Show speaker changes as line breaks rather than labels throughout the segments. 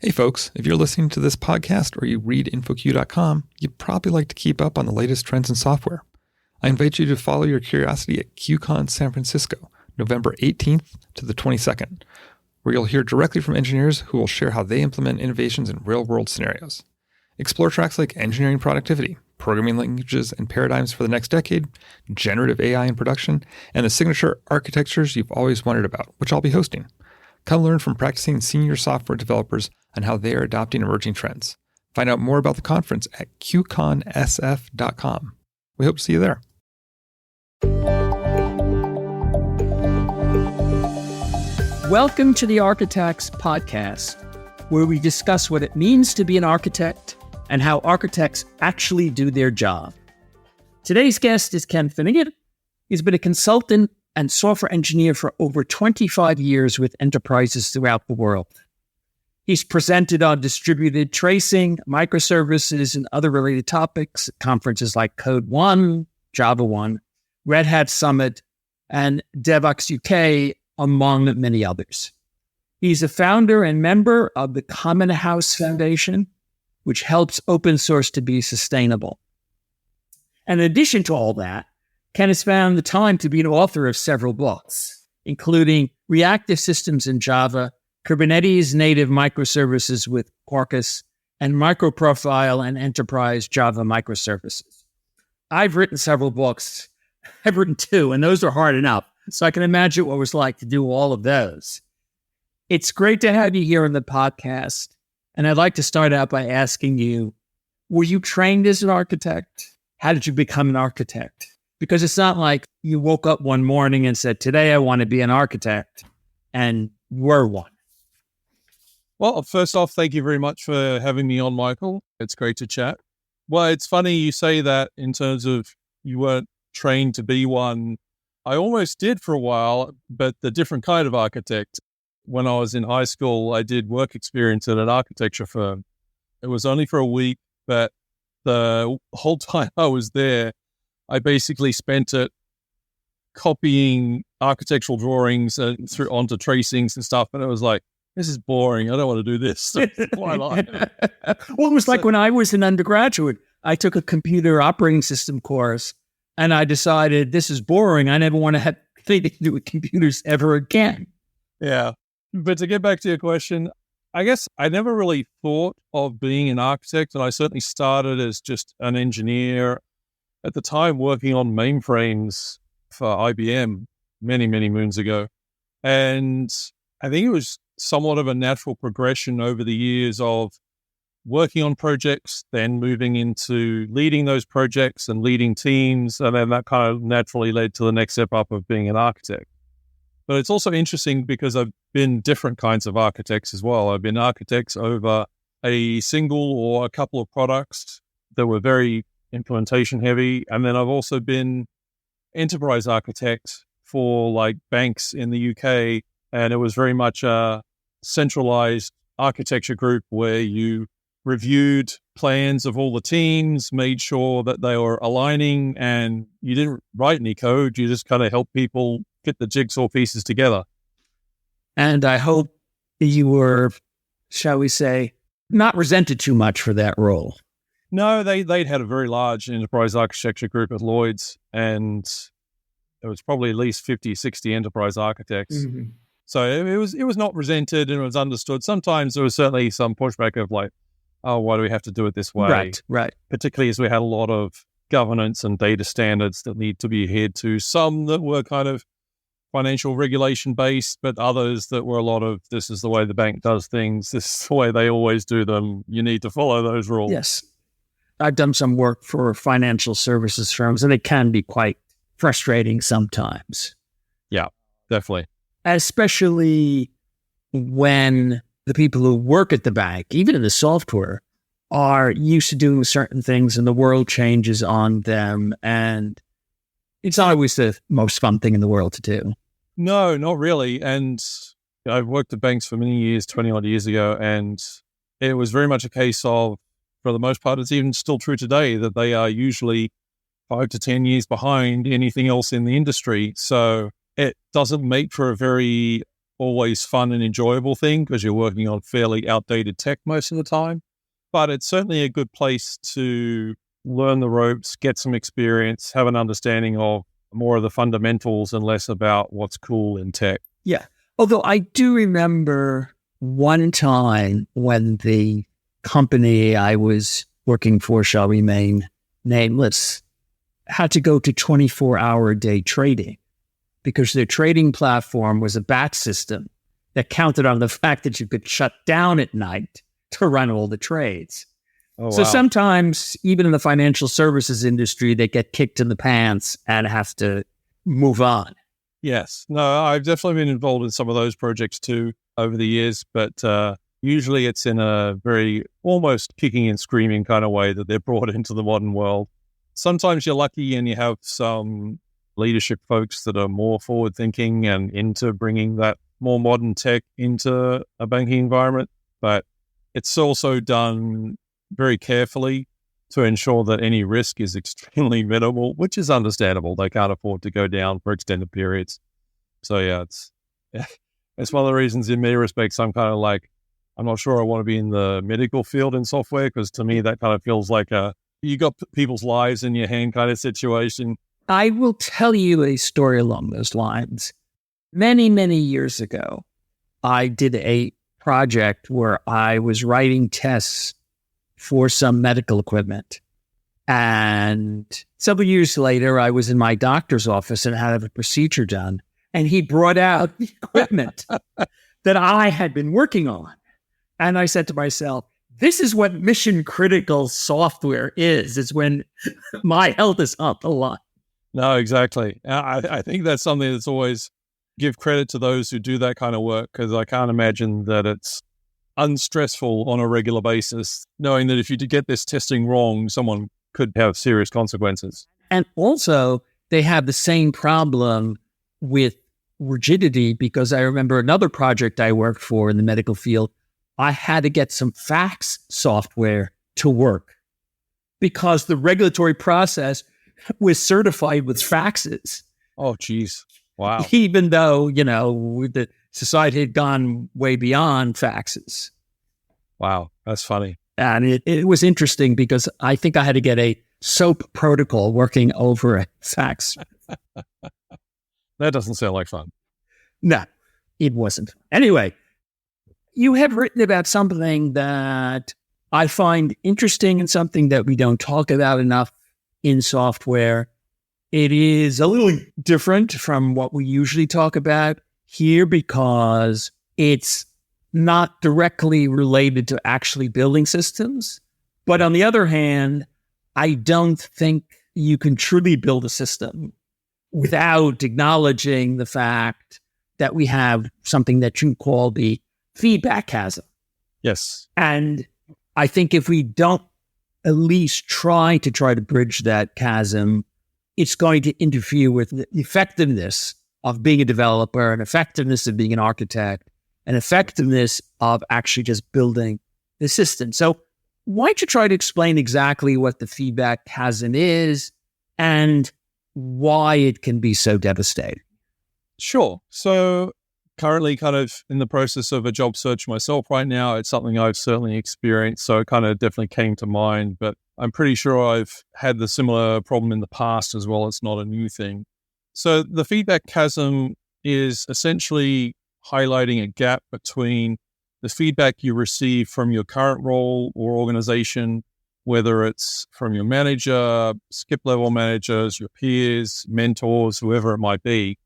Hey folks, if you're listening to this podcast or you read InfoQ.com, you'd probably like to keep up on the latest trends in software. I invite you to follow your curiosity at QCon San Francisco, November 18th to the 22nd, where you'll hear directly from engineers who will share how they implement innovations in real-world scenarios. Explore tracks like engineering productivity, programming languages and paradigms for the next decade, generative AI in production, and the signature architectures you've always wondered about, which I'll be hosting. Come learn from practicing senior software developers on how they are adopting emerging trends. Find out more about the conference at QConSF.com. We hope to see you there.
Welcome to the Architects Podcast, where we discuss what it means to be an architect and how architects actually do their job. Today's guest is Ken Finnigan. He's been a consultant and software engineer for over 25 years with enterprises throughout the world. He's presented on distributed tracing, microservices, and other related topics at conferences like Code One, Java One, Red Hat Summit, and DevOps UK, among many others. He's a founder and member of the Common House Foundation, which helps open source to be sustainable. And in addition to all that, Ken has found the time to be an author of several books, including Reactive Systems in Java, Kubernetes Native Microservices with Quarkus, and Microprofile and Enterprise Java Microservices. I've written several books. I've written two, and those are hard enough. So I can imagine what it was like to do all of those. It's great to have you here on the podcast. And I'd like to start out by asking you, were you trained as an architect? How did you become an architect? Because it's not like you woke up one morning and said, today I want to be an architect, and were one.
Well, first off, thank you very much for having me on, Michael. It's great to chat. Well, it's funny you say that in terms of you weren't trained to be one. I almost did for a while, but the different kind of architect. When I was in high school, I did work experience at an architecture firm. It was only for a week, but the whole time I was there, I basically spent it copying architectural drawings through onto tracings and stuff. And it was like, this is boring. I don't want to do this. Well,
it was like when I was an undergraduate, I took a computer operating system course and I decided this is boring. I never want to have anything to do with computers ever again.
Yeah. But to get back to your question, I guess I never really thought of being an architect. And I certainly started as just an engineer at the time working on mainframes for IBM many, many moons ago. And I think it was somewhat of a natural progression over the years of working on projects, then moving into leading those projects and leading teams. And then that kind of naturally led to the next step up of being an architect. But it's also interesting because I've been different kinds of architects as well. I've been architects over a single or a couple of products that were very implementation heavy. And then I've also been enterprise architect for like banks in the UK. And it was very much a centralized architecture group where you reviewed plans of all the teams, made sure that they were aligning, and you didn't write any code. You just kind of helped people fit the jigsaw pieces together.
And I hope you were, shall we say, not resented too much for that role.
No, they'd had a very large enterprise architecture group at Lloyd's, and there was probably at least 50, 60 enterprise architects. Mm-hmm. So it was not resented and it was understood. Sometimes there was certainly some pushback of like, oh, why do we have to do it this way?
Right.
Particularly as we had a lot of governance and data standards that need to be adhered to. Some that were kind of financial regulation based, but others that were a lot of, this is the way the bank does things. This is the way they always do them. You need to follow those rules.
Yes. I've done some work for financial services firms, and it can be quite frustrating sometimes.
Yeah, definitely.
Especially when the people who work at the bank, even in the software, are used to doing certain things and the world changes on them. And it's not always the most fun thing in the world to do.
No, not really. And I've worked at banks for many years, 20 odd years ago, and it was very much a case of, for the most part, it's even still true today, that they are usually 5 to 10 years behind anything else in the industry. So it doesn't make for a very always fun and enjoyable thing because you're working on fairly outdated tech most of the time. But it's certainly a good place to learn the ropes, get some experience, have an understanding of more of the fundamentals and less about what's cool in tech.
Yeah. Although I do remember one time when the company I was working for, shall remain nameless, had to go to 24-hour-a-day trading because their trading platform was a batch system that counted on the fact that you could shut down at night to run all the trades.
Oh,
So
wow.
sometimes, even in the financial services industry, they get kicked in the pants and have to move on.
Yes. No, I've definitely been involved in some of those projects too over the years, but usually it's in a very almost kicking and screaming kind of way that they're brought into the modern world. Sometimes you're lucky and you have some leadership folks that are more forward thinking and into bringing that more modern tech into a banking environment, but it's also done very carefully to ensure that any risk is extremely minimal, which is understandable. They can't afford to go down for extended periods. So yeah, it's one of the reasons in many respects I'm kind of like, I'm not sure I want to be in the medical field in software because to me that kind of feels like you got people's lives in your hand kind of situation.
I will tell you a story along those lines. Many, many years ago, I did a project where I was writing tests for some medical equipment. And several years later, I was in my doctor's office and had a procedure done. And he brought out the equipment that I had been working on. And I said to myself, this is what mission critical software is. It's when my health is on the line.
No, exactly. I think that's something that's always give credit to those who do that kind of work because I can't imagine that it's unstressful on a regular basis, knowing that if you did get this testing wrong, someone could have serious consequences.
And also, they have the same problem with rigidity because I remember another project I worked for in the medical field. I had to get some fax software to work because the regulatory process was certified with faxes.
Oh, geez. Wow.
Even though, the society had gone way beyond faxes.
Wow. That's funny.
And it was interesting because I think I had to get a SOAP protocol working over a fax.
That doesn't sound like fun.
No, it wasn't. Anyway, you have written about something that I find interesting and something that we don't talk about enough in software. It is a little different from what we usually talk about here because it's not directly related to actually building systems. But on the other hand, I don't think you can truly build a system without acknowledging the fact that we have something that you call the feedback chasm.
Yes.
And I think if we don't at least try to bridge that chasm, it's going to interfere with the effectiveness of being a developer, and effectiveness of being an architect, and effectiveness of actually just building the system. So why don't you try to explain exactly what the feedback chasm is and why it can be so devastating?
Sure. So currently kind of in the process of a job search myself right now. It's something I've certainly experienced, so it kind of definitely came to mind, but I'm pretty sure I've had the similar problem in the past as well. It's not a new thing. So the feedback chasm is essentially highlighting a gap between the feedback you receive from your current role or organization, whether it's from your manager, skip level managers, your peers, mentors, whoever it might be.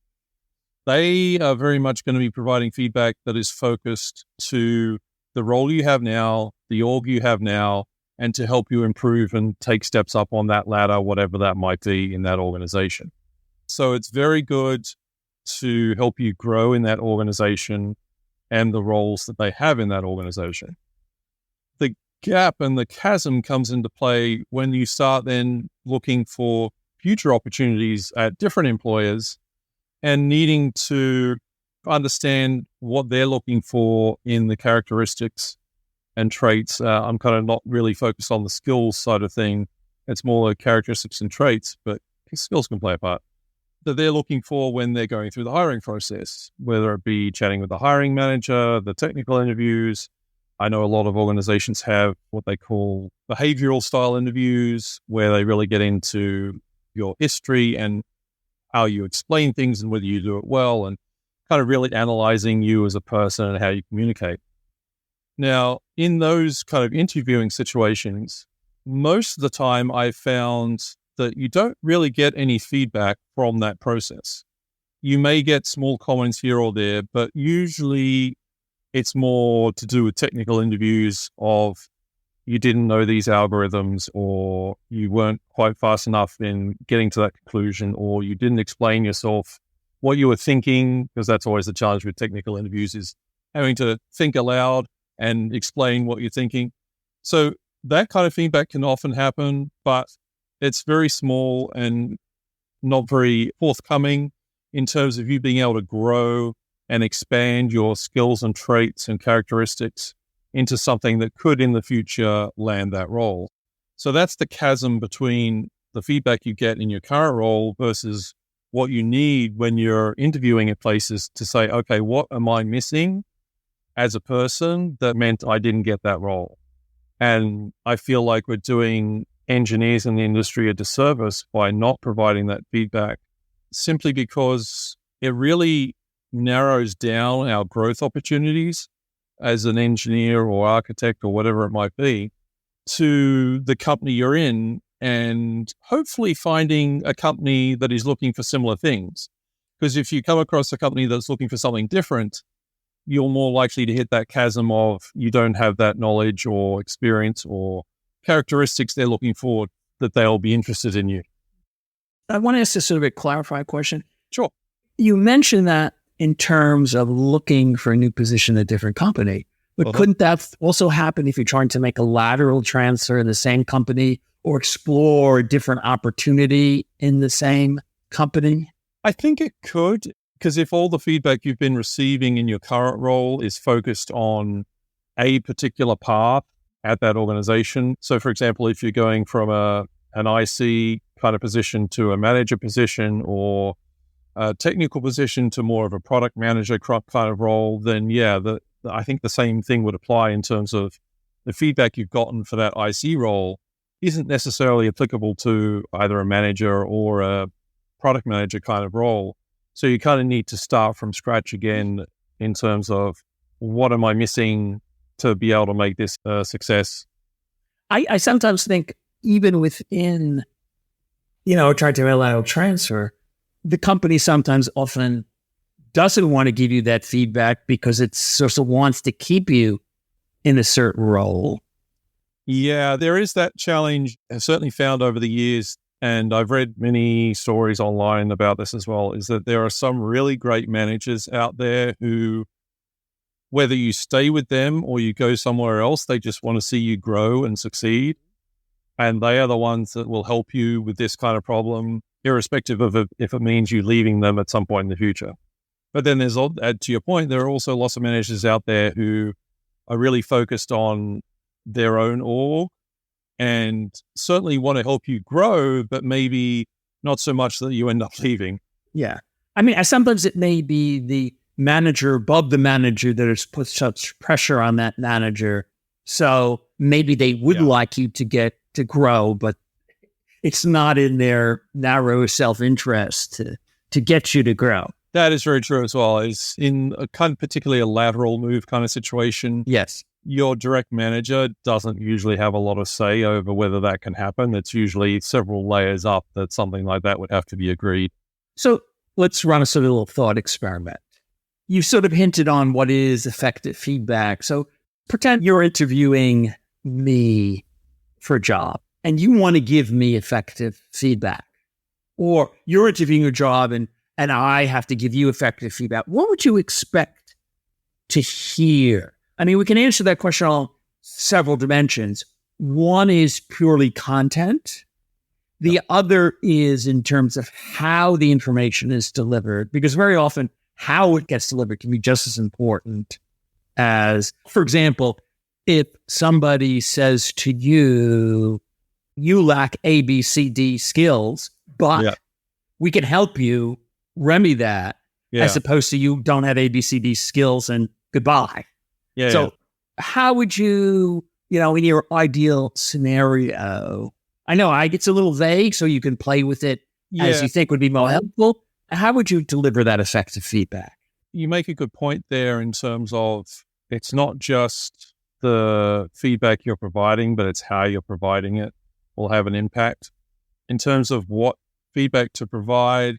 They are very much going to be providing feedback that is focused to the role you have now, the org you have now, and to help you improve and take steps up on that ladder, whatever that might be in that organization. So it's very good to help you grow in that organization and the roles that they have in that organization. The gap and the chasm comes into play when you start then looking for future opportunities at different employers and needing to understand what they're looking for in the characteristics and traits. I'm kind of not really focused on the skills side of thing. It's more the characteristics and traits, but skills can play a part. that they're looking for when they're going through the hiring process, whether it be chatting with the hiring manager, the technical interviews. I know a lot of organizations have what they call behavioral style interviews, where they really get into your history and how you explain things and whether you do it well, and kind of really analyzing you as a person and how you communicate. Now, in those kind of interviewing situations, most of the time I've found that you don't really get any feedback from that process. You may get small comments here or there, but usually it's more to do with technical interviews of you didn't know these algorithms, or you weren't quite fast enough in getting to that conclusion, or you didn't explain yourself what you were thinking, because that's always the challenge with technical interviews, is having to think aloud and explain what you're thinking. So that kind of feedback can often happen, but it's very small and not very forthcoming in terms of you being able to grow and expand your skills and traits and characteristics into something that could in the future land that role. So that's the chasm between the feedback you get in your current role versus what you need when you're interviewing at places to say, okay, what am I missing as a person that meant I didn't get that role? And I feel like we're doing engineers in the industry a disservice by not providing that feedback, simply because it really narrows down our growth opportunities as an engineer or architect or whatever it might be to the company you're in, and hopefully finding a company that is looking for similar things. Because if you come across a company that's looking for something different, you're more likely to hit that chasm of you don't have that knowledge or experience or characteristics they're looking for that they'll be interested in you.
I want to ask this sort of a clarifying question.
Sure.
You mentioned that in terms of looking for a new position at a different company, but couldn't that also happen if you're trying to make a lateral transfer in the same company or explore a different opportunity in the same company?
I think it could, because if all the feedback you've been receiving in your current role is focused on a particular path at that organization. So, for example, if you're going from an IC kind of position to a manager position, or a technical position to more of a product manager kind of role, then I think the same thing would apply in terms of the feedback you've gotten for that IC role isn't necessarily applicable to either a manager or a product manager kind of role. So you kind of need to start from scratch again in terms of what am I missing to be able to make this a success.
I sometimes think even within, trying to allow transfer, the company sometimes often doesn't want to give you that feedback because it sort of wants to keep you in a certain role.
Yeah, there is that challenge. I've certainly found over the years, and I've read many stories online about this as well, is that there are some really great managers out there who, whether you stay with them or you go somewhere else, they just want to see you grow and succeed. And they are the ones that will help you with this kind of problem, irrespective of if it means you leaving them at some point in the future. But then there's, to your point, there are also lots of managers out there who are really focused on their own org and certainly want to help you grow, but maybe not so much that you end up leaving.
Yeah. I mean, sometimes it may be the manager above the manager that has put such pressure on that manager. So maybe they would like you to grow, but it's not in their narrow self-interest to get you to grow.
That is very true as well. Is in a kind of particularly a lateral move kind of situation.
Yes.
Your direct manager doesn't usually have a lot of say over whether that can happen. It's usually several layers up that something like that would have to be agreed.
So let's run a sort of little thought experiment. You sort of hinted on what is effective feedback. So pretend you're interviewing me for a job and you want to give me effective feedback. Or you're interviewing a job and I have to give you effective feedback. What would you expect to hear? I mean, we can answer that question on several dimensions. One is purely content. The other is in terms of how the information is delivered, because very often how it gets delivered can be just as important as, for example, if somebody says to you, you lack A, B, C, D skills, but we can help you remedy that, as opposed to you don't have ABCD skills and goodbye. So how would you, in your ideal scenario, I know it's a little vague, so you can play with it as you think would be more helpful. How would you deliver that effective feedback?
You make a good point there in terms of it's not just the feedback you're providing, but it's how you're providing it will have an impact. In terms of what feedback to provide,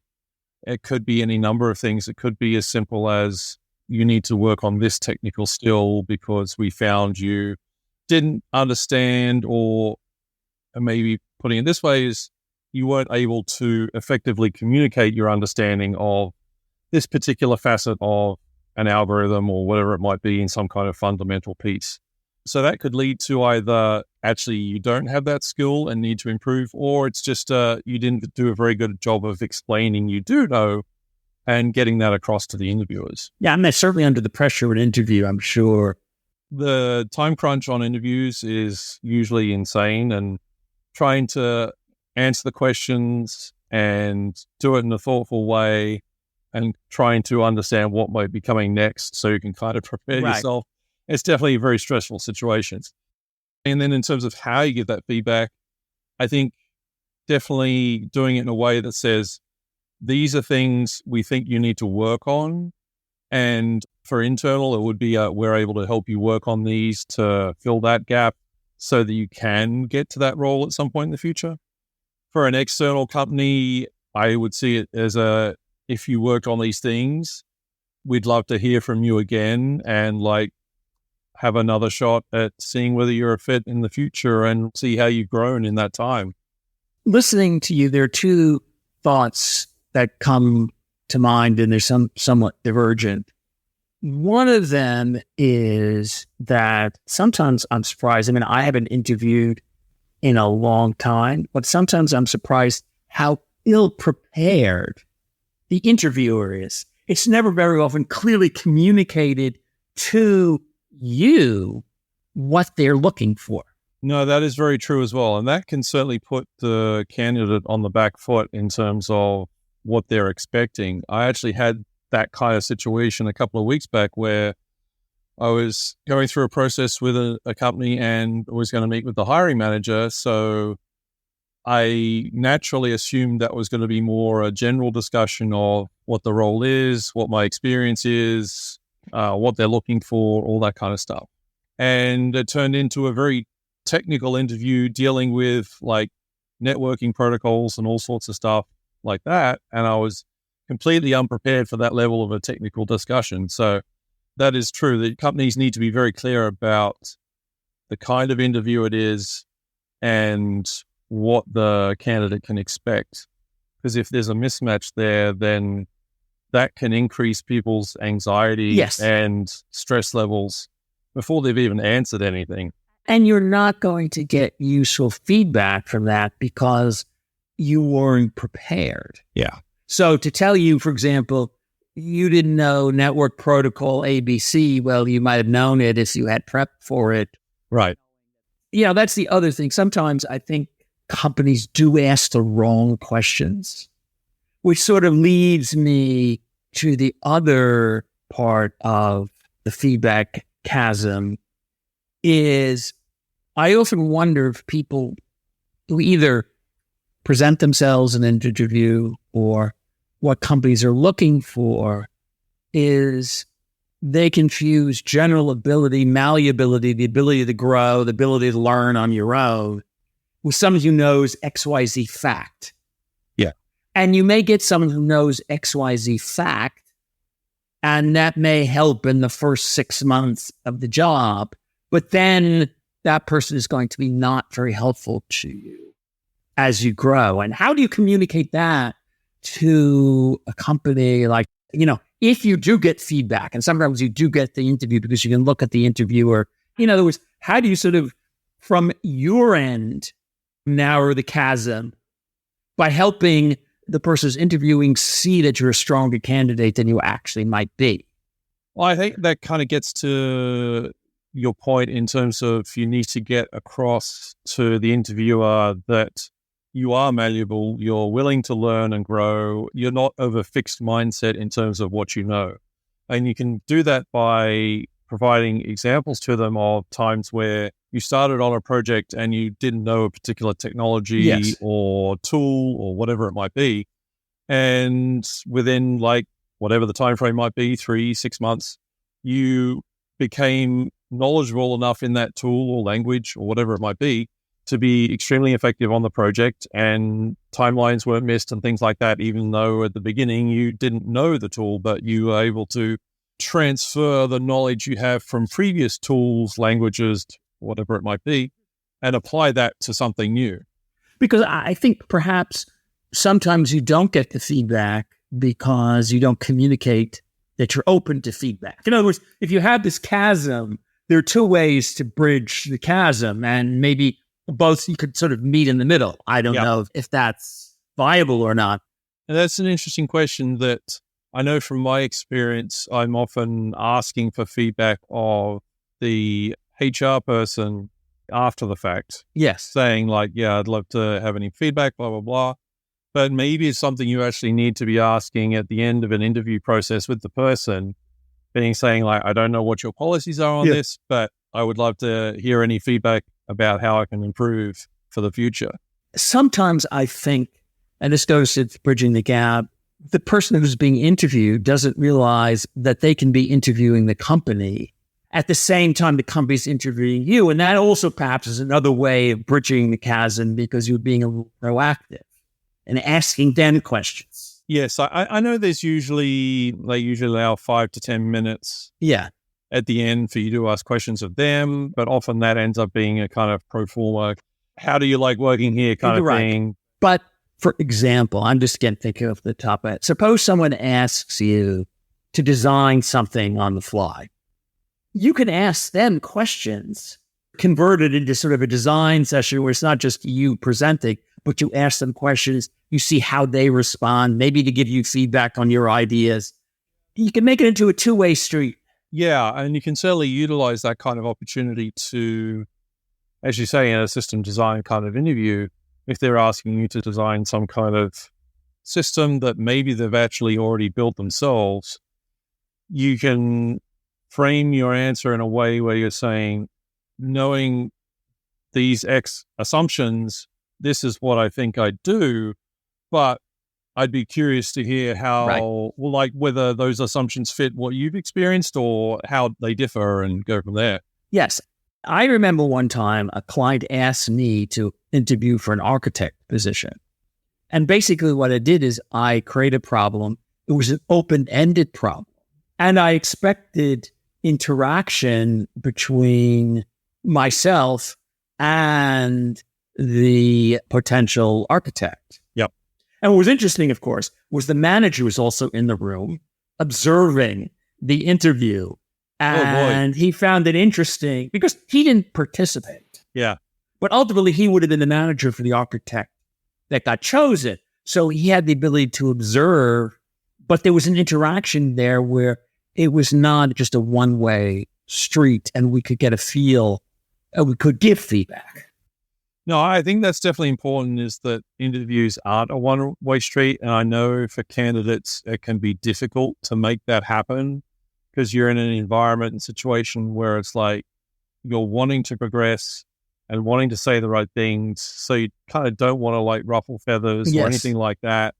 it could be any number of things. It could be as simple as you need to work on this technical skill because we found you didn't understand, or maybe putting it this way is you weren't able to effectively communicate your understanding of this particular facet of an algorithm or whatever it might be in some kind of fundamental piece. So that could lead to either actually you don't have that skill and need to improve, or it's just you didn't do a very good job of explaining you do know and getting that across to the interviewers.
Yeah, and that's certainly under the pressure of an interview, I'm sure.
The time crunch on interviews is usually insane, and trying to answer the questions and do it in a thoughtful way and trying to understand what might be coming next so you can kind of prepare yourself. It's definitely a very stressful situation. And then in terms of how you give that feedback, I think definitely doing it in a way that says, these are things we think you need to work on. And for internal, it would be we're able to help you work on these to fill that gap so that you can get to that role at some point in the future. For an external company, I would see it as if you worked on these things, we'd love to hear from you again and have another shot at seeing whether you're a fit in the future and see how you've grown in that time.
Listening to you, there are two thoughts that come to mind, and they're somewhat divergent. One of them is that sometimes I'm surprised. I mean, I haven't interviewed in a long time, but sometimes I'm surprised how ill-prepared the interviewer is. It's never very often clearly communicated to you what they're looking for.
No, that is very true as well. And that can certainly put the candidate on the back foot in terms of what they're expecting. I actually had that kind of situation a couple of weeks back where I was going through a process with a company and was going to meet with the hiring manager. So I naturally assumed that was going to be more a general discussion of what the role is, what my experience is, what they're looking for, all that kind of stuff. And it turned into a very technical interview dealing with networking protocols and all sorts of stuff like that. And I was completely unprepared for that level of a technical discussion. So that is true. The companies need to be very clear about the kind of interview it is and what the candidate can expect. Because if there's a mismatch there, then that can increase people's anxiety and stress levels before they've even answered anything.
And you're not going to get useful feedback from that because you weren't prepared.
Yeah.
So to tell you, for example, you didn't know network protocol ABC, well, you might have known it if you had prepped for it.
Right.
That's the other thing. Sometimes I think companies do ask the wrong questions, which sort of leads me to the other part of the feedback chasm is I often wonder if people who either present themselves in an interview or what companies are looking for is they confuse general ability, malleability, the ability to grow, the ability to learn on your own with someone who knows XYZ fact.
Yeah.
And you may get someone who knows XYZ fact, and that may help in the first 6 months of the job, but then that person is going to be not very helpful to you as you grow. And how do you communicate that to a company if you do get feedback, and sometimes you do get the interview because you can look at the interviewer. In other words, how do you sort of, from your end, narrow the chasm by helping the person who's interviewing see that you're a stronger candidate than you actually might be?
Well, I think that kind of gets to your point in terms of you need to get across to the interviewer that you are malleable, you're willing to learn and grow, you're not of a fixed mindset in terms of what you know. And you can do that by providing examples to them of times where you started on a project and you didn't know a particular technology or tool or whatever it might be. And within like whatever the time frame might be, 3-6 months, you became knowledgeable enough in that tool or language or whatever it might be to be extremely effective on the project, and timelines weren't missed and things like that, even though at the beginning you didn't know the tool, but you were able to transfer the knowledge you have from previous tools, languages, whatever it might be, and apply that to something new.
Because I think perhaps sometimes you don't get the feedback because you don't communicate that you're open to feedback. In other words, if you have this chasm, there are two ways to bridge the chasm, and maybe both you could sort of meet in the middle. I don't know if that's viable or not.
And that's an interesting question that I know from my experience, I'm often asking for feedback of the HR person after the fact.
Yes.
Saying like, yeah, I'd love to have any feedback, blah, blah, blah. But maybe it's something you actually need to be asking at the end of an interview process with the person, saying like, I don't know what your policies are on this, but I would love to hear any feedback about how I can improve for the future.
Sometimes I think, and this goes to bridging the gap, the person who's being interviewed doesn't realize that they can be interviewing the company at the same time the company's interviewing you. And that also perhaps is another way of bridging the chasm, because you're being a little proactive and asking them questions.
Yes, I know they usually allow 5 to 10 minutes at the end for you to ask questions of them, but often that ends up being a kind of pro forma, how do you like working here kind of thing.
But for example, I'm just thinking off the top of it. Suppose someone asks you to design something on the fly. You can ask them questions, convert it into sort of a design session where it's not just you presenting, but you ask them questions, you see how they respond, maybe to give you feedback on your ideas. You can make it into a two-way street.
Yeah, and you can certainly utilize that kind of opportunity to, as you say, in a system design kind of interview, if they're asking you to design some kind of system that maybe they've actually already built themselves, you can frame your answer in a way where you're saying, knowing these X assumptions, this is what I think I'd do, but I'd be curious to hear how, like whether those assumptions fit what you've experienced or how they differ, and go from there.
Yes. I remember one time a client asked me to interview for an architect position. And basically what I did is I created a problem. It was an open-ended problem. And I expected interaction between myself and the potential architect.
Yep.
And what was interesting, of course, was the manager was also in the room observing the interview. And he found it interesting because he didn't participate.
Yeah.
But ultimately, he would have been the manager for the architect that got chosen. So he had the ability to observe, but there was an interaction there where it was not just a one-way street, and we could get a feel, and we could give feedback.
No, I think that's definitely important, is that interviews aren't a one-way street. And I know for candidates, it can be difficult to make that happen because you're in an environment and situation where it's like you're wanting to progress and wanting to say the right things. So you kind of don't want to like ruffle feathers or anything like that.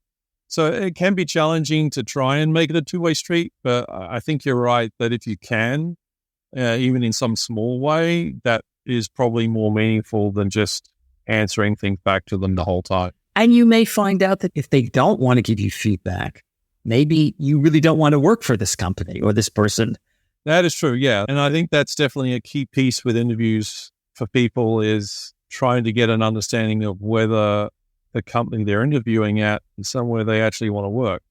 So it can be challenging to try and make it a two-way street. But I think you're right that if you can, even in some small way, that is probably more meaningful than just answering things back to them the whole time.
And you may find out that if they don't want to give you feedback, maybe you really don't want to work for this company or this person.
That is true, yeah. And I think that's definitely a key piece with interviews for people, is trying to get an understanding of whether the company they're interviewing at is somewhere they actually want to work.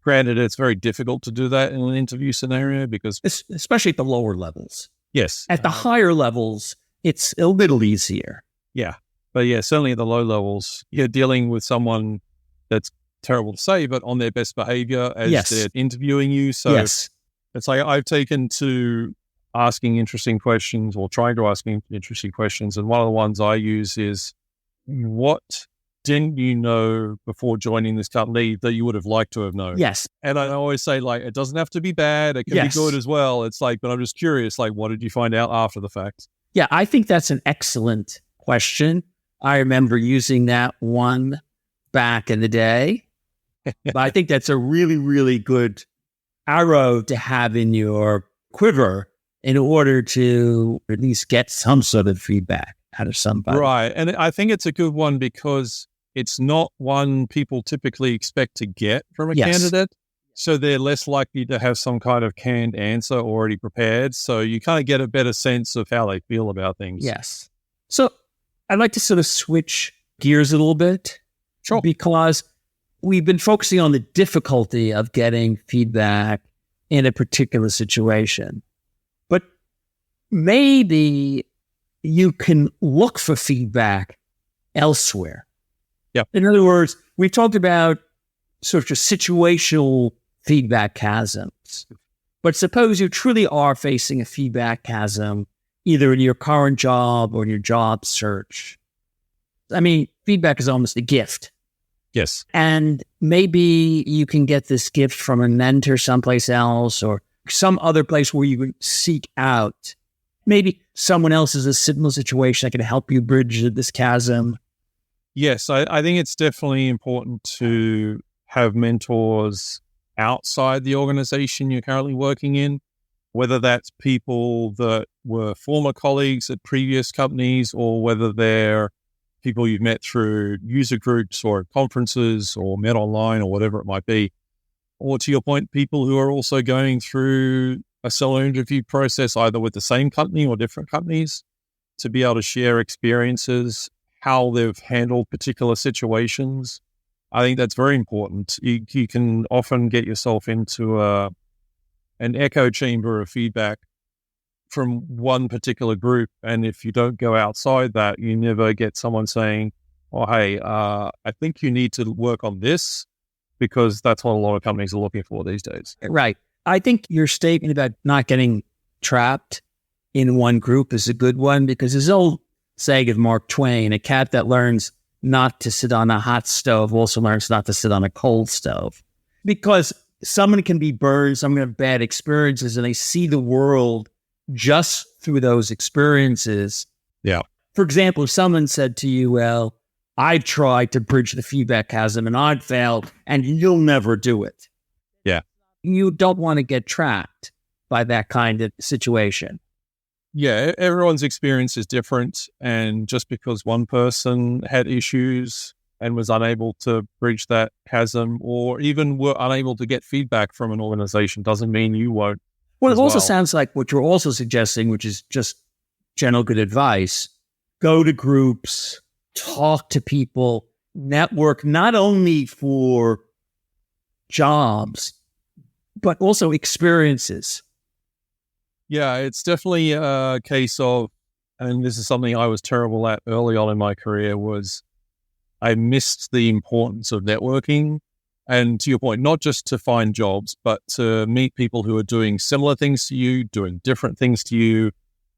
Granted, it's very difficult to do that in an interview scenario because...
especially at the lower levels.
Yes.
At the higher levels, it's a little easier.
Yeah. But yeah, certainly at the low levels, you're dealing with someone that's terrible to say, but on their best behavior as they're interviewing you. So it's like I've taken to asking interesting questions or trying to ask interesting questions. And one of the ones I use is, what didn't you know before joining this company that you would have liked to have known?
Yes.
And I always say, like, it doesn't have to be bad. It can
Yes.
be good as well. It's like, but I'm just curious, like, what did you find out after the fact?
Yeah, I think that's an excellent question. I remember using that one back in the day. But I think that's a really, really good arrow to have in your quiver in order to at least get some sort of feedback out of somebody.
Right. And I think it's a good one because it's not one people typically expect to get from a candidate. So they're less likely to have some kind of canned answer already prepared. So you kind of get a better sense of how they feel about things.
Yes. So I'd like to sort of switch gears a little bit.
Sure.
Because we've been focusing on the difficulty of getting feedback in a particular situation. But maybe you can look for feedback elsewhere.
Yeah.
In other words, we've talked about sort of situational feedback chasms. But suppose you truly are facing a feedback chasm, either in your current job or in your job search. I mean, feedback is almost a gift.
Yes.
And maybe you can get this gift from a mentor someplace else or some other place where you can seek out. Maybe someone else is a similar situation that can help you bridge this chasm.
Yes, I think it's definitely important to have mentors outside the organization you're currently working in, whether that's people that were former colleagues at previous companies or whether they're people you've met through user groups or conferences or met online or whatever it might be. Or to your point, people who are also going through a solo interview process, either with the same company or different companies, to be able to share experiences, how they've handled particular situations. I think that's very important. You can often get yourself into an echo chamber of feedback from one particular group. And if you don't go outside that, you never get someone saying, oh, hey, I think you need to work on this, because that's what a lot of companies are looking for these days.
Right. I think your statement about not getting trapped in one group is a good one, because there's old saying of Mark Twain, a cat that learns not to sit on a hot stove also learns not to sit on a cold stove. Because someone can be burned, someone can have bad experiences, and they see the world just through those experiences.
Yeah.
For example, if someone said to you, well, I tried to bridge the feedback chasm and I'd failed and you'll never do it.
Yeah.
You don't want to get trapped by that kind of situation.
Yeah, everyone's experience is different. And just because one person had issues and was unable to bridge that chasm or even were unable to get feedback from an organization doesn't mean you won't.
Well, it also sounds like what you're also suggesting, which is just general good advice. Go to groups, talk to people, network, not only for jobs, but also experiences.
Yeah, it's definitely a case of, and this is something I was terrible at early on in my career, was I missed the importance of networking. And to your point, not just to find jobs, but to meet people who are doing similar things to you, doing different things to you,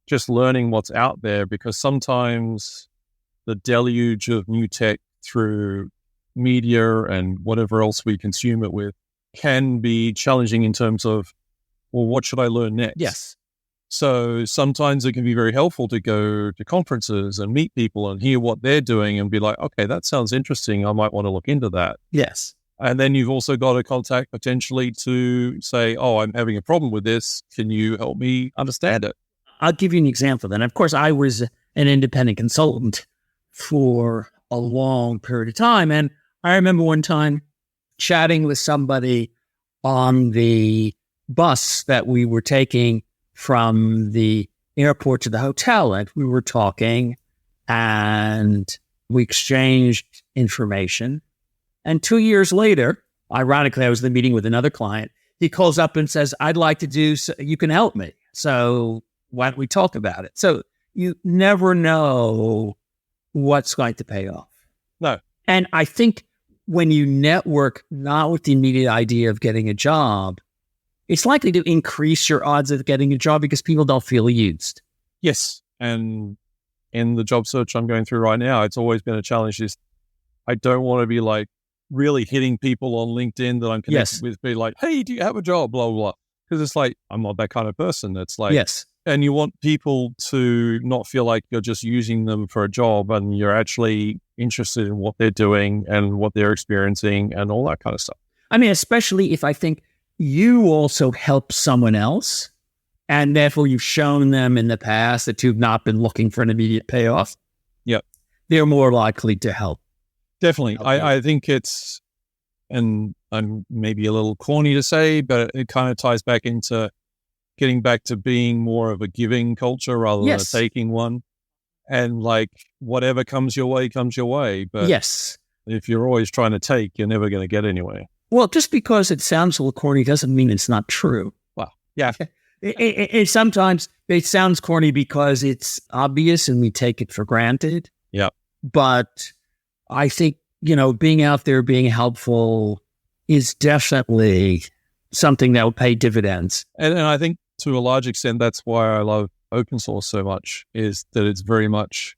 just learning what's out there. Because sometimes the deluge of new tech through media and whatever else we consume it with can be challenging in terms of, well, what should I learn next?
Yes.
So sometimes it can be very helpful to go to conferences and meet people and hear what they're doing and be like, okay, that sounds interesting. I might want to look into that.
Yes.
And then you've also got a contact potentially to say, oh, I'm having a problem with this. Can you help me understand it?
I'll give you an example then. Of course, I was an independent consultant for a long period of time. And I remember one time chatting with somebody on the bus that we were taking from the airport to the hotel. And we were talking and we exchanged information. And 2 years later, ironically, I was in the meeting with another client. He calls up and says, I'd like to do, so you can help me. So why don't we talk about it? So you never know what's going to pay off.
No.
And I think when you network, not with the immediate idea of getting a job, it's likely to increase your odds of getting a job because people don't feel used.
Yes. And in the job search I'm going through right now, it's always been a challenge. Is I don't want to be like really hitting people on LinkedIn that I'm connected with, be like, hey, do you have a job? Blah, blah, blah. Because it's like, I'm not that kind of person. It's like, and you want people to not feel like you're just using them for a job and you're actually interested in what they're doing and what they're experiencing and all that kind of stuff.
I mean, especially if I think you also help someone else and therefore you've shown them in the past that you've not been looking for an immediate payoff.
Yep.
They're more likely to help.
Definitely. I think it's, and I'm maybe a little corny to say, but it kind of ties back into getting back to being more of a giving culture rather than a taking one. And like whatever comes your way, comes your way. But if you're always trying to take, you're never going to get anywhere.
Well, just because it sounds a little corny doesn't mean it's not true.
Well, yeah.
It sometimes it sounds corny because it's obvious and we take it for granted.
Yeah.
But I think, being out there, being helpful is definitely something that will pay dividends.
And I think to a large extent, that's why I love open source so much, is that it's very much,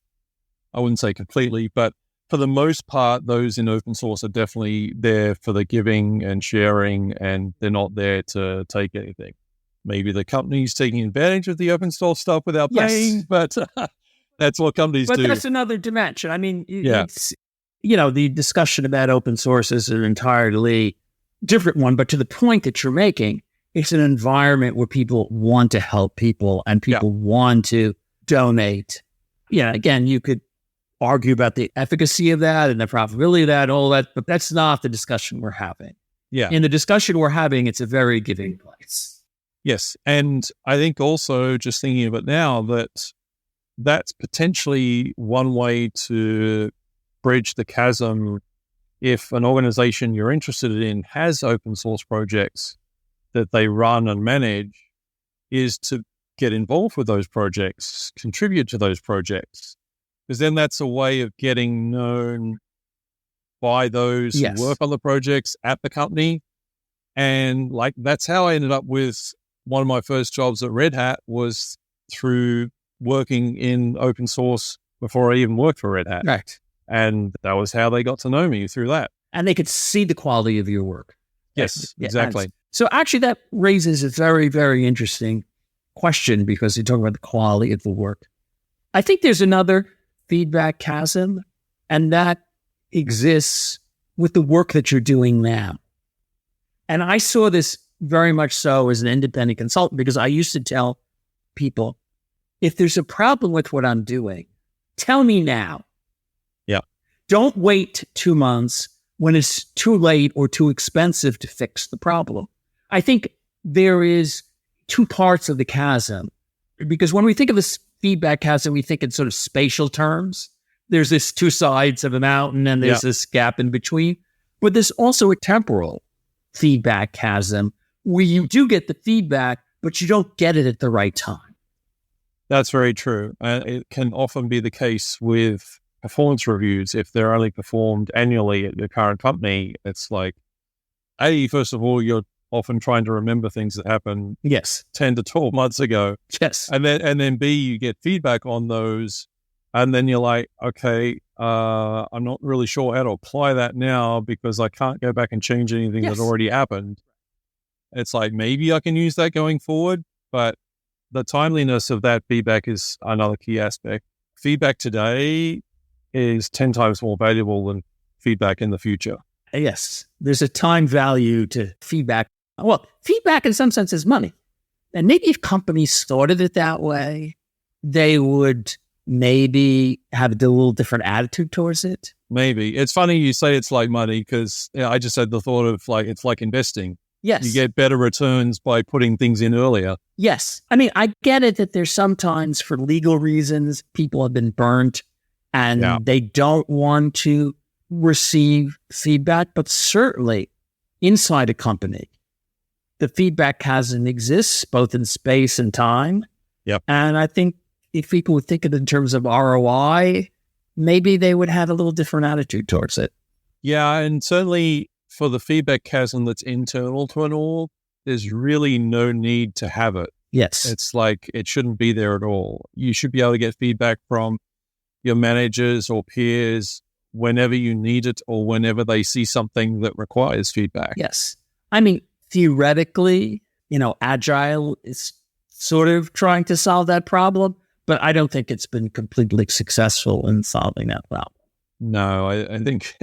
I wouldn't say completely, but for the most part, those in open source are definitely there for the giving and sharing, and they're not there to take anything. Maybe the company's taking advantage of the open source stuff without paying, but that's what companies do.
But that's another dimension. I mean, it's, the discussion about open source is an entirely different one, but to the point that you're making, it's an environment where people want to help people and people want to donate. Yeah, again, you could argue about the efficacy of that and the profitability of that and all that, but that's not the discussion we're having.
Yeah.
In the discussion we're having, it's a very giving place.
Yes. And I think also just thinking of it now, that's potentially one way to bridge the chasm. If an organization you're interested in has open source projects that they run and manage, is to get involved with those projects, contribute to those projects, because then that's a way of getting known by those who work on the projects at the company. And like, that's how I ended up with one of my first jobs at Red Hat, was through working in open source before I even worked for Red Hat.
Right.
And that was how they got to know me, through that.
And they could see the quality of your work.
Yes, exactly.
So actually that raises a very, very interesting question, because you're talking about the quality of the work. I think there's another feedback chasm, and that exists with the work that you're doing now. And I saw this very much so as an independent consultant, because I used to tell people, if there's a problem with what I'm doing, tell me now.
Yeah.
Don't wait 2 months when it's too late or too expensive to fix the problem. I think there is two parts of the chasm, because when we think of this feedback chasm, we think in sort of spatial terms. There's this two sides of a mountain and there's this gap in between, but there's also a temporal feedback chasm where you do get the feedback, but you don't get it at the right time.
That's very true. It can often be the case with performance reviews. If they're only performed annually at your current company, it's like, first of all, you're often trying to remember things that happened 10 to 12 months ago.
Yes.
And then B, you get feedback on those. And then you're like, okay, I'm not really sure how to apply that now, because I can't go back and change anything that already happened. It's like, maybe I can use that going forward, but the timeliness of that feedback is another key aspect. Feedback today is 10 times more valuable than feedback in the future.
Yes. There's a time value to feedback. Well, feedback in some sense is money. And maybe if companies started it that way, they would maybe have a little different attitude towards it.
Maybe. It's funny you say it's like money, because I just had the thought of like, it's like investing.
Yes.
You get better returns by putting things in earlier.
Yes. I mean, I get it that there's sometimes, for legal reasons, people have been burnt and they don't want to receive feedback, but certainly inside a company, the feedback chasm exists both in space and time.
Yep.
And I think if people would think of it in terms of ROI, maybe they would have a little different attitude towards it.
Yeah, and certainly for the feedback chasm that's internal to an org, there's really no need to have it.
Yes.
It's like, it shouldn't be there at all. You should be able to get feedback from your managers or peers whenever you need it or whenever they see something that requires feedback.
Yes. I mean, theoretically, Agile is sort of trying to solve that problem, but I don't think it's been completely successful in solving that problem.
No, I think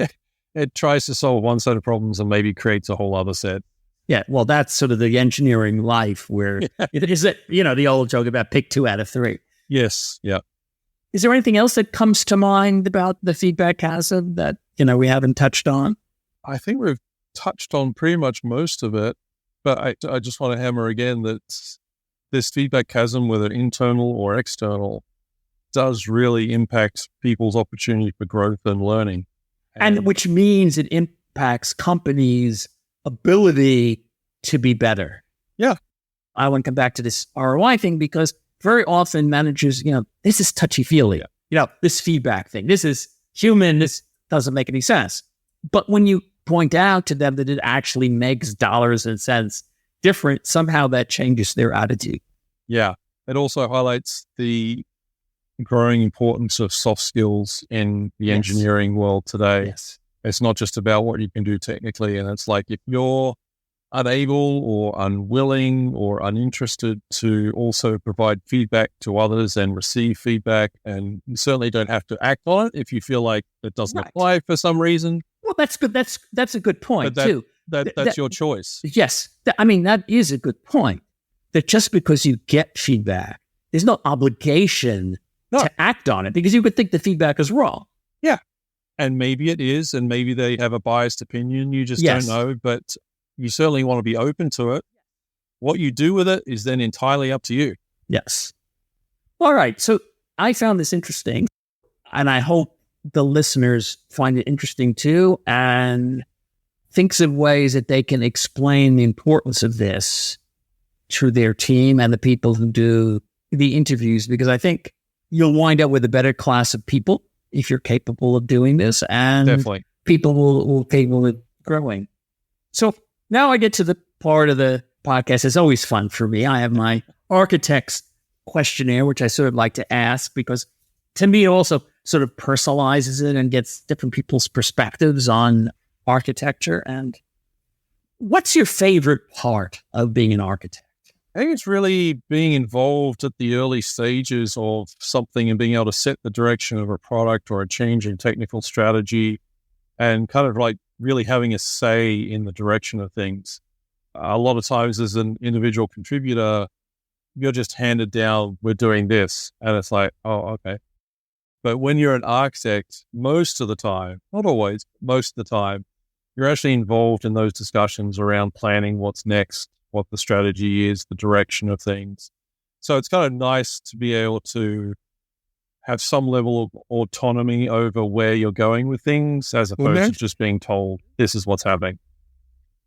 it tries to solve one set of problems and maybe creates a whole other set.
Yeah, well, that's sort of the engineering life where it is it, the old joke about pick 2 out of 3.
Yes, yeah.
Is there anything else that comes to mind about the feedback chasm that, we haven't touched on?
I think we've touched on pretty much most of it, but I just want to hammer again that this feedback chasm, whether internal or external, does really impact people's opportunity for growth and learning.
And which means it impacts companies' ability to be better.
Yeah.
I want to come back to this ROI thing because very often managers, this is touchy-feely. This feedback thing, this is human, this doesn't make any sense. But when you point out to them that it actually makes dollars and cents different, somehow that changes their attitude.
Yeah. It also highlights the growing importance of soft skills in the engineering world today.
Yes.
It's not just about what you can do technically. And it's like if you're unable or unwilling or uninterested to also provide feedback to others and receive feedback, and you certainly don't have to act on it if you feel like it doesn't apply for some reason.
Well, that's good. That's a good point, too.
That's your choice.
Yes. That is a good point. That just because you get feedback, there's no obligation to act on it because you could think the feedback is wrong.
Yeah. And maybe it is, and maybe they have a biased opinion. You just don't know, but you certainly want to be open to it. What you do with it is then entirely up to you.
Yes. All right. So I found this interesting, and I hope the listeners find it interesting too, and thinks of ways that they can explain the importance of this to their team and the people who do the interviews, because I think you'll wind up with a better class of people if you're capable of doing this, and
definitely
people will be capable of growing. So now I get to the part of the podcast. It's always fun for me. I have my architect's questionnaire, which I sort of like to ask because to me it also sort of personalizes it and gets different people's perspectives on architecture. And what's your favorite part of being an architect?
I think it's really being involved at the early stages of something and being able to set the direction of a product or a change in technical strategy and kind of like really having a say in the direction of things. A lot of times as an individual contributor, you're just handed down, we're doing this. And it's like, oh, okay. But when you're an architect, most of the time, not always, most of the time, you're actually involved in those discussions around planning what's next, what the strategy is, the direction of things. So it's kind of nice to be able to have some level of autonomy over where you're going with things as opposed to just being told this is what's happening.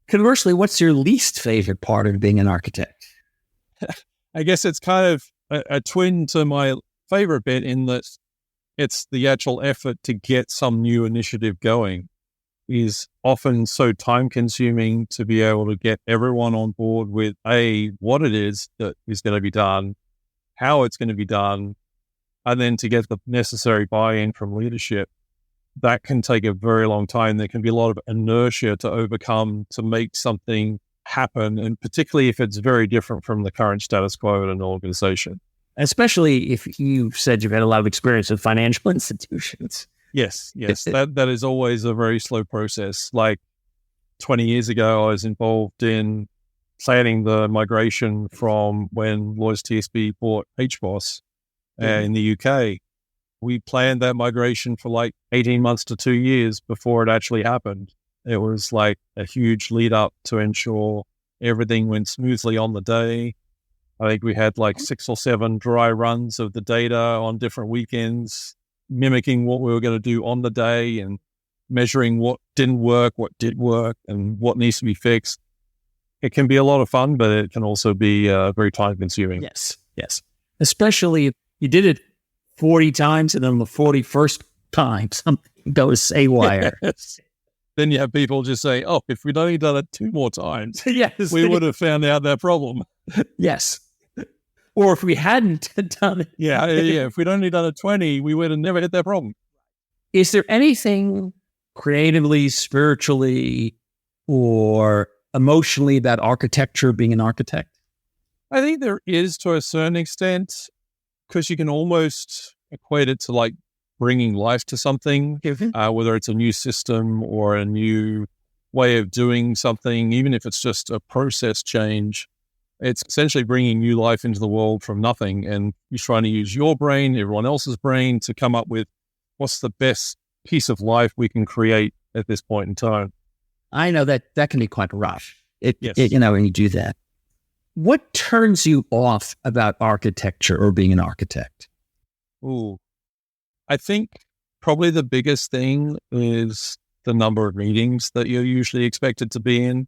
Conversely, what's your least favorite part of being an architect?
I guess it's kind of a twin to my favorite bit in that it's the actual effort to get some new initiative going is often so time consuming to be able to get everyone on board with what it is that is going to be done, how it's going to be done, and then to get the necessary buy-in from leadership. That can take a very long time. There can be a lot of inertia to overcome to make something happen, and particularly if it's very different from the current status quo in an organization.
Especially if you've said you've had a lot of experience with financial institutions.
Yes. That is always a very slow process. Like 20 years ago, I was involved in planning the migration from when Lloyds TSB bought HBOS in the UK. We planned that migration for like 18 months to 2 years before it actually happened. It was like a huge lead up to ensure everything went smoothly on the day. I think we had like 6 or 7 dry runs of the data on different weekends, mimicking what we were going to do on the day and measuring what didn't work, what did work, and what needs to be fixed. It can be a lot of fun, but it can also be very time consuming.
Yes. Especially if you did it 40 times and then the 41st time something goes haywire.
Yes. Then you have people just say, oh, if we'd only done it 2 more times,
yes,
we would have found out that problem.
Yes. Or if we hadn't done it.
Yeah. If we'd only done it 20, we would have never hit that problem.
Is there anything creatively, spiritually, or emotionally about architecture, being an architect?
I think there is to a certain extent, because you can almost equate it to like bringing life to something, whether it's a new system or a new way of doing something, even if it's just a process change. It's essentially bringing new life into the world from nothing. And you're trying to use your brain, everyone else's brain, to come up with what's the best piece of life we can create at this point in time.
I know that can be quite rough.
Yes.
When you do that. What turns you off about architecture or being an architect?
Ooh, I think probably the biggest thing is the number of meetings that you're usually expected to be in.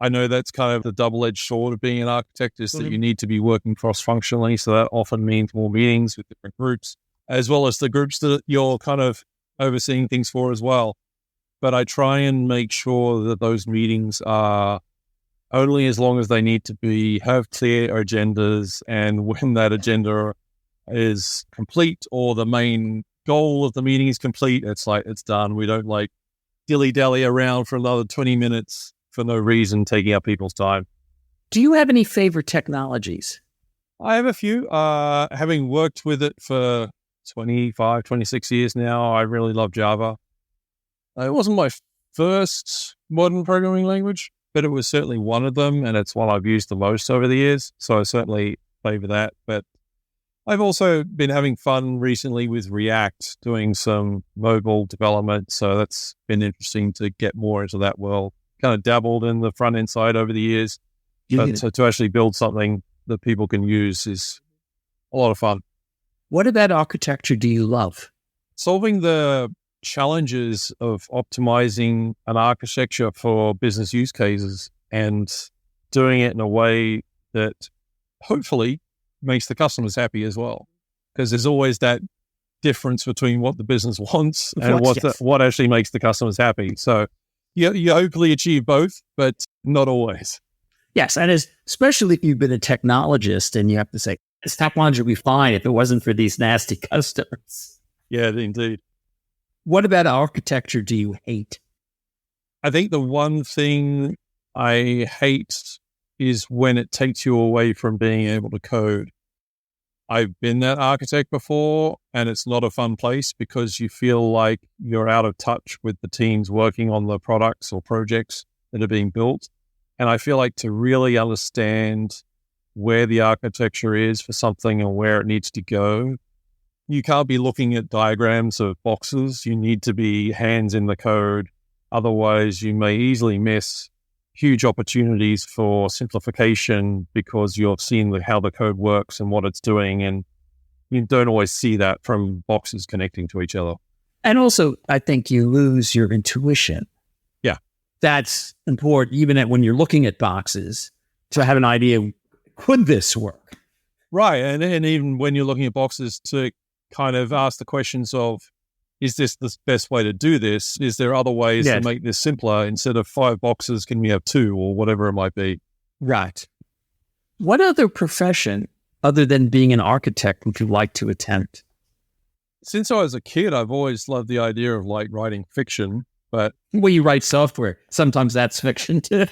I know that's kind of the double-edged sword of being an architect, is that you need to be working cross-functionally. So that often means more meetings with different groups, as well as the groups that you're kind of overseeing things for as well. But I try and make sure that those meetings are only as long as they need to be, have clear agendas, and when that agenda is complete or the main goal of the meeting is complete, it's like, it's done. We don't like dilly-dally around for another 20 minutes for no reason, taking up people's time.
Do you have any favorite technologies?
I have a few. Having worked with it for 25, 26 years now, I really love Java. It wasn't my first modern programming language, but it was certainly one of them, and it's one I've used the most over the years. So I certainly favor that. But I've also been having fun recently with React, doing some mobile development. So that's been interesting to get more into that world. Kind of dabbled in the front end side over the years, but to actually build something that people can use is a lot of fun.
What about architecture do you love?
Solving the challenges of optimizing an architecture for business use cases and doing it in a way that hopefully makes the customers happy as well. Because there's always that difference between what the business wants and what actually makes the customers happy. So you hopefully achieve both, but not always.
Yes, and especially if you've been a technologist and you have to say, this technology would be fine if it wasn't for these nasty customers.
Yeah, indeed.
What about architecture do you hate?
I think the one thing I hate is when it takes you away from being able to code. I've been that architect before, and it's not a fun place because you feel like you're out of touch with the teams working on the products or projects that are being built. And I feel like to really understand where the architecture is for something and where it needs to go, you can't be looking at diagrams of boxes. You need to be hands in the code. Otherwise, you may easily miss huge opportunities for simplification because you've seen how the code works and what it's doing, and you don't always see that from boxes connecting to each other.
And also, I think you lose your intuition.
Yeah.
That's important, even when you're looking at boxes, to have an idea, could this work?
Right, and even when you're looking at boxes, to kind of ask the questions of, is this the best way to do this? Is there other ways to make this simpler? Instead of 5 boxes, can we have 2 or whatever it might be?
Right. What other profession, other than being an architect, would you like to attempt?
Since I was a kid, I've always loved the idea of like writing fiction, but...
Well, you write software. Sometimes that's fiction too.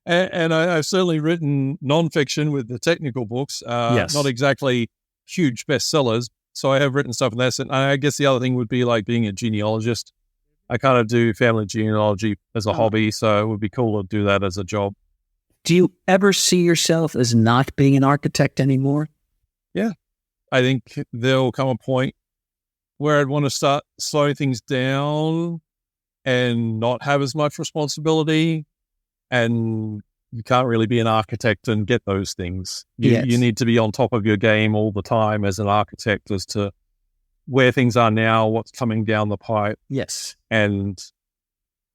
and I've certainly written nonfiction with the technical books. Not exactly huge bestsellers. So I have written stuff in that. And I guess the other thing would be like being a genealogist. I kind of do family genealogy as a hobby, so it would be cool to do that as a job.
Do you ever see yourself as not being an architect anymore?
Yeah. I think there'll come a point where I'd want to start slowing things down and not have as much responsibility. And you can't really be an architect and get those things. You need to be on top of your game all the time as an architect as to where things are now, what's coming down the pipe.
Yes.
And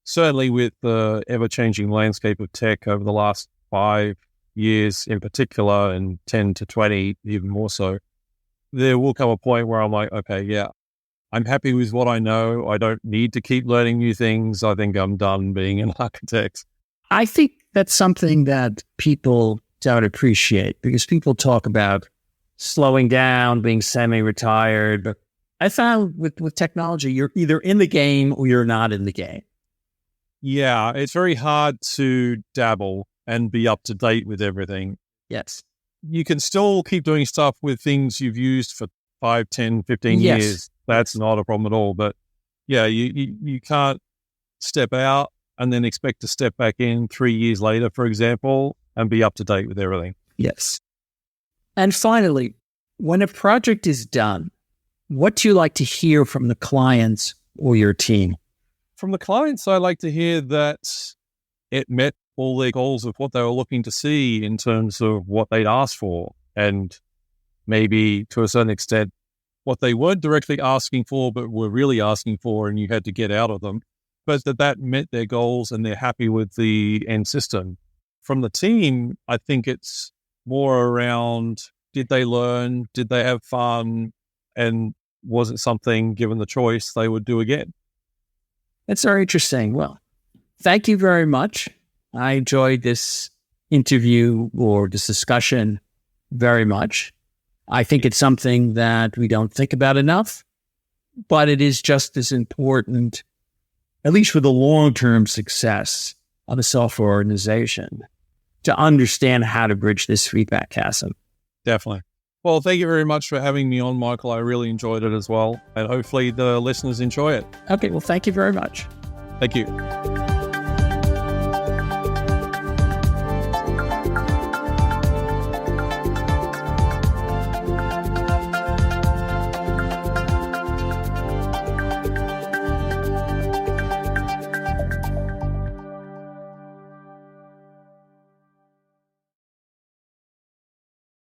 certainly with the ever-changing landscape of tech over the last 5 years in particular, and 10 to 20, even more so, there will come a point where I'm like, okay, yeah, I'm happy with what I know. I don't need to keep learning new things. I think I'm done being an architect.
I think that's something that people don't appreciate, because people talk about slowing down, being semi-retired, but I found with technology, you're either in the game or you're not in the game.
Yeah, it's very hard to dabble and be up to date with everything.
Yes.
You can still keep doing stuff with things you've used for 5, 10, 15
Yes.
years. That's not a problem at all. But yeah, you can't step out and then expect to step back in 3 years later, for example, and be up to date with everything.
Yes. And finally, when a project is done, what do you like to hear from the clients or your team?
From the clients, I like to hear that it met all their goals of what they were looking to see in terms of what they'd asked for, and maybe to a certain extent, what they weren't directly asking for, but were really asking for, and you had to get out of them, but that met their goals and they're happy with the end system. From the team, I think it's more around, did they learn? Did they have fun? And was it something, given the choice, they would do again?
That's very interesting. Well, thank you very much. I enjoyed this interview or this discussion very much. I think it's something that we don't think about enough, but it is just as important, at least for the long-term success of a software organization, to understand how to bridge this feedback chasm.
Definitely. Well, thank you very much for having me on, Michael. I really enjoyed it as well. And hopefully the listeners enjoy it.
Okay, well, thank you very much.
Thank you.